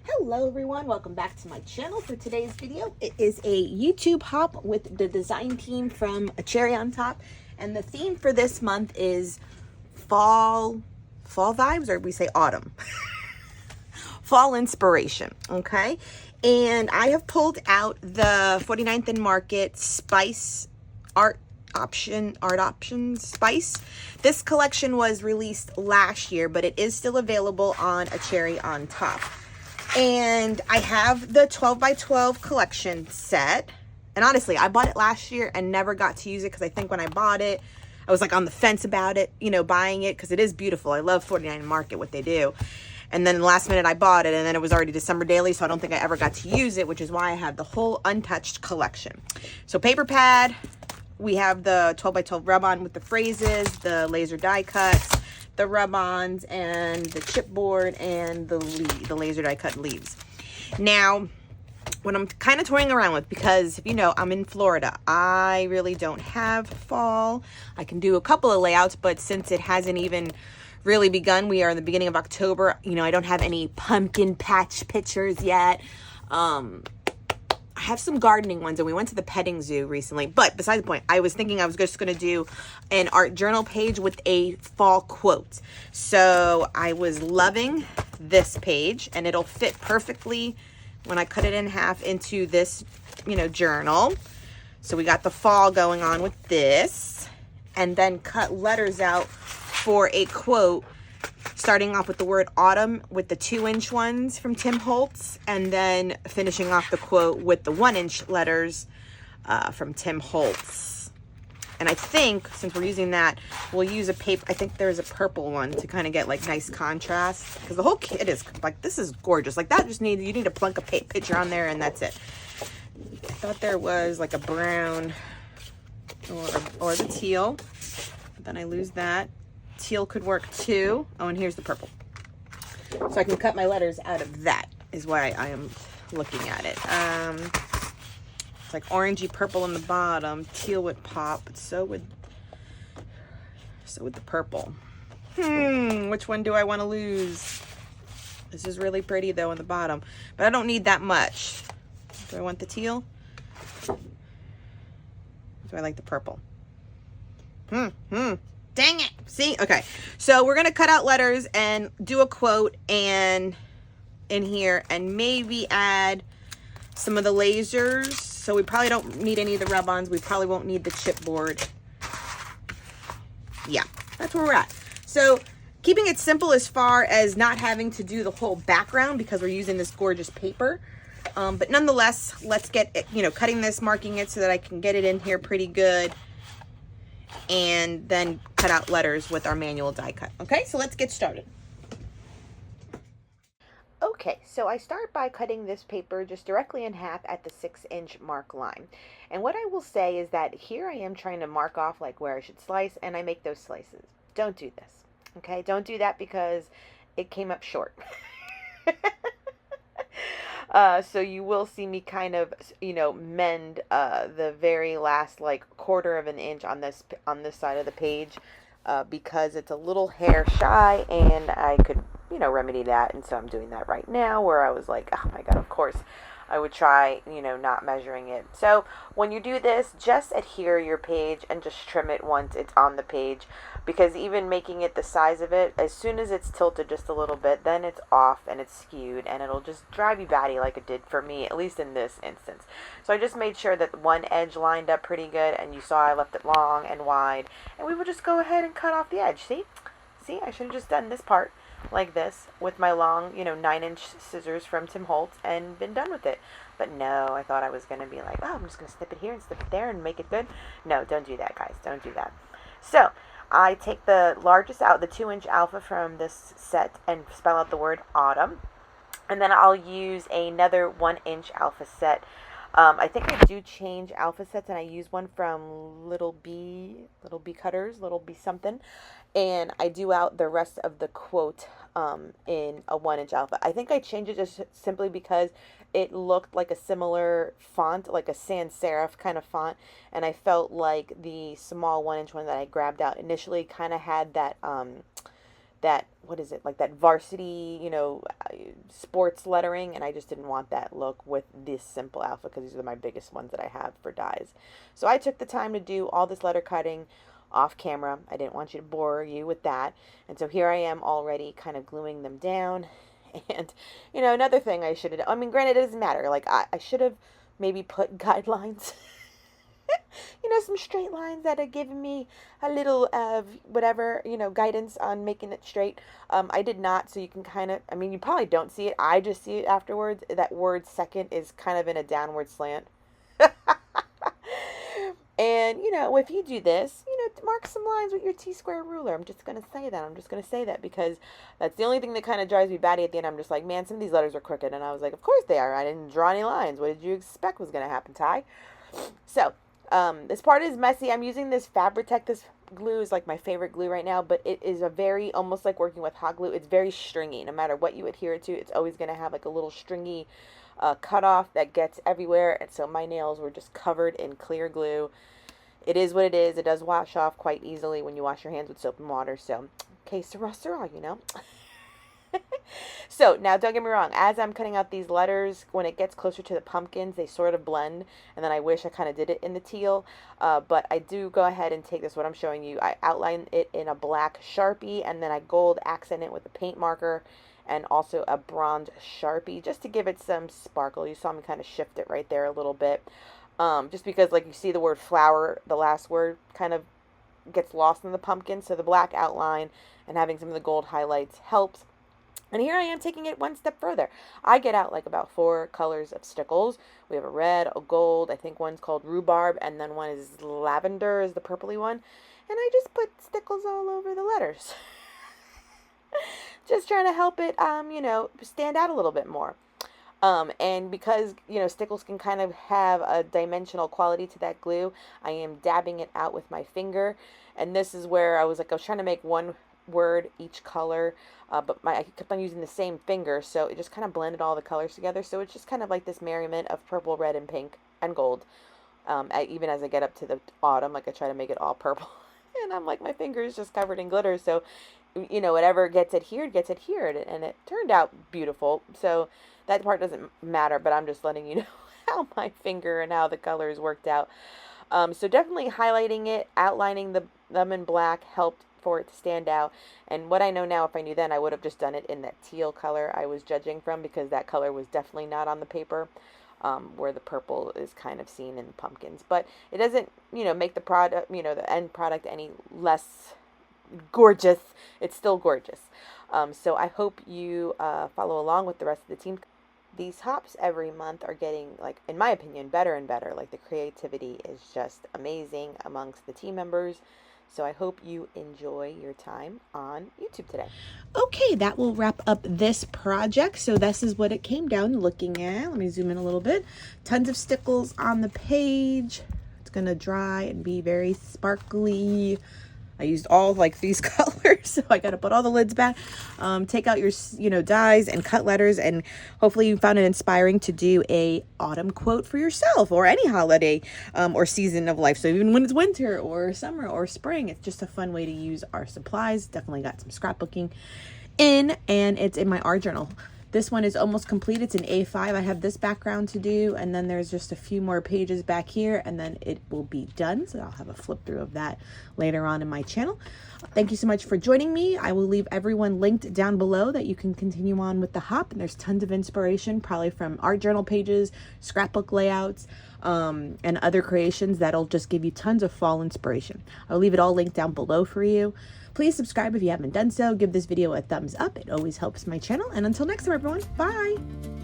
Hello everyone, welcome back to my channel. For today's video, it is a YouTube hop with the design team from A Cherry on Top, and the theme for this month is fall vibes, or we say autumn. Fall inspiration, okay? And I have pulled out the 49th and Market Spice art options Spice. This collection was released last year, but it is still available on A Cherry on Top. And I have the 12 by 12 collection set. And honestly, I bought it last year and never got to use it because I think when I bought it, I was like on the fence about it, you know, buying it because it is beautiful. I love 49 and Market, what they do. And then last minute I bought it, and then it was already December daily, so I don't think I ever got to use it, which is why I have the whole untouched collection. So paper pad, we have the 12 by 12 rub-on with the phrases, the laser die cuts, the rub-ons, and the chipboard, and the laser die cut leaves. Now, what I'm kind of toying around with, because if you know, I'm in Florida, I really don't have fall. I can do a couple of layouts, but since it hasn't even really begun, we are in the beginning of October, you know, I don't have any pumpkin patch pictures yet. I have some gardening ones, and we went to the petting zoo recently. But besides the point, I was thinking I was just going to do an art journal page with a fall quote. So I was loving this page, and it'll fit perfectly when I cut it in half into this, you know, journal. So we got the fall going on with this, and then cut letters out for a quote, starting off with the word autumn with the 2-inch ones from Tim Holtz, and then finishing off the quote with the 1-inch letters from Tim Holtz. And I think since we're using that, we'll use a paper. I think there's a purple one to kind of get like nice contrast, because the whole kit is like, this is gorgeous. Like that just needs, you need to plunk a picture on there and that's it. I thought there was like a brown or the teal, but then I lose that. Teal could work too. Oh, and here's the purple. So I can cut my letters out of that, is why I am looking at it. It's like orangey purple on the bottom. Teal would pop, but so would the purple. Which one do I want to lose? This is really pretty though on the bottom, but I don't need that much. Do I want the teal? Do I like the purple? Dang it. See? Okay. So we're going to cut out letters and do a quote and in here, and maybe add some of the lasers. So we probably don't need any of the rub-ons. We probably won't need the chipboard. Yeah, that's where we're at. So keeping it simple as far as not having to do the whole background because we're using this gorgeous paper. But nonetheless, let's get it, you know, cutting this, marking it so that I can get it in here pretty good, and then cut out letters with our manual die cut. Okay, so let's get started. Okay, so I start by cutting this paper just directly in half at the 6-inch mark line. And what I will say is that here I am trying to mark off like where I should slice, and I make those slices. Don't do this, okay? Don't do that because it came up short. So you will see me kind of, you know, mend the very last like 1/4 of an inch on this side of the page because it's a little hair shy, and I could, you know, remedy that. And so I'm doing that right now, where I was like, oh my God, of course I would try, you know, not measuring it. So when you do this, just adhere your page and just trim it once it's on the page, because even making it the size of it, as soon as it's tilted just a little bit, then it's off and it's skewed, and it'll just drive you batty like it did for me, at least in this instance. So I just made sure that one edge lined up pretty good, and you saw I left it long and wide, and we would just go ahead and cut off the edge. See, I should have just done this part like this with my long, you know, 9-inch scissors from Tim Holtz and been done with it. But no, I thought I was going to be like, oh, I'm just going to snip it here and snip it there and make it good. No, don't do that, guys. Don't do that. So I take the largest out, the 2-inch alpha from this set, and spell out the word autumn. And then I'll use another 1-inch alpha set. I think I do change alpha sets, and I use one from Little B Cutters, Little B something, and I do out the rest of the quote in a 1-inch alpha. I think I changed it just simply because it looked like a similar font, like a sans serif kind of font, and I felt like the small 1-inch one that I grabbed out initially kind of had that that, what is it, like that varsity, you know, sports lettering, and I just didn't want that look with this simple outfit because these are my biggest ones that I have for dies. So I took the time to do all this letter cutting off camera. I didn't want you to bore you with that. And so here I am already kind of gluing them down. And, you know, another thing I should have, I mean, granted, it doesn't matter. Like, I should have maybe put guidelines, you know, some straight lines that have given me a little of whatever, you know, guidance on making it straight. I did not, so you can kind of, I mean, you probably don't see it. I just see it afterwards. That word second is kind of in a downward slant. And, you know, if you do this, you know, mark some lines with your T-square ruler. I'm just going to say that. I'm just going to say that because that's the only thing that kind of drives me batty at the end. I'm just like, man, some of these letters are crooked. And I was like, of course they are. I didn't draw any lines. What did you expect was going to happen, Ty? So, this part is messy. I'm using this Fabri-Tac. This glue is like my favorite glue right now, but it is a very, almost like working with hot glue. It's very stringy. No matter what you adhere it to, it's always going to have like a little stringy cutoff that gets everywhere. And so my nails were just covered in clear glue. It is what it is. It does wash off quite easily when you wash your hands with soap and water. So, okay, sirrah, you know. So, now don't get me wrong. As I'm cutting out these letters, when it gets closer to the pumpkins, they sort of blend. And then I wish I kind of did it in the teal. But I do go ahead and take this, what I'm showing you. I outline it in a black Sharpie. And then I gold accent it with a paint marker. And also a bronze Sharpie. Just to give it some sparkle. You saw me kind of shift it right there a little bit. Just because, like, you see the word flower, the last word kind of gets lost in the pumpkin. So the black outline and having some of the gold highlights helps. And here I am taking it one step further. I get out like about 4 colors of stickles. We have a red, a gold, I think one's called rhubarb, and then one is lavender is the purpley one. And I just put stickles all over the letters. Just trying to help it, you know, stand out a little bit more. And because, you know, stickles can kind of have a dimensional quality to that glue, I am dabbing it out with my finger. And this is where I was trying to make one word each color, but I kept on using the same finger, so it just kind of blended all the colors together. So it's just kind of like this merriment of purple, red, and pink, and gold. Even as I get up to the autumn, like I try to make it all purple. And I'm like, my finger is just covered in glitter, so, you know, whatever gets adhered, and it turned out beautiful. So that part doesn't matter, but I'm just letting you know how my finger and how the colors worked out. So definitely highlighting it, outlining them in black helped for it to stand out. And what I know now, if I knew then, I would have just done it in that teal color I was judging from, because that color was definitely not on the paper, where the purple is kind of seen in the pumpkins. But it doesn't, you know, make the product, you know, the end product any less gorgeous. It's still gorgeous. So I hope you follow along with the rest of the team. These hops every month are getting, like, in my opinion, better and better. Like, the creativity is just amazing amongst the team members. So I hope you enjoy your time on YouTube today. Okay, that will wrap up this project. So this is what it came down looking at. Let me zoom in a little bit. Tons of stickles on the page. It's going to dry and be very sparkly. I used all like these colors, so I got to put all the lids back. Take out your, you know, dies and cut letters, and hopefully you found it inspiring to do a autumn quote for yourself, or any holiday or season of life. So even when it's winter or summer or spring, it's just a fun way to use our supplies. Definitely got some scrapbooking in, and it's in my art journal. This one is almost complete. It's an A5. I have this background to do, and then there's just a few more pages back here, and then it will be done. So I'll have a flip through of that later on in my channel. Thank you so much for joining me. I will leave everyone linked down below that you can continue on with the hop, and there's tons of inspiration, probably from art journal pages, scrapbook layouts, and other creations that'll just give you tons of fall inspiration. I'll leave it all linked down below for you. Please subscribe if you haven't done so. Give this video a thumbs up. It always helps my channel. And until next time, everyone, bye.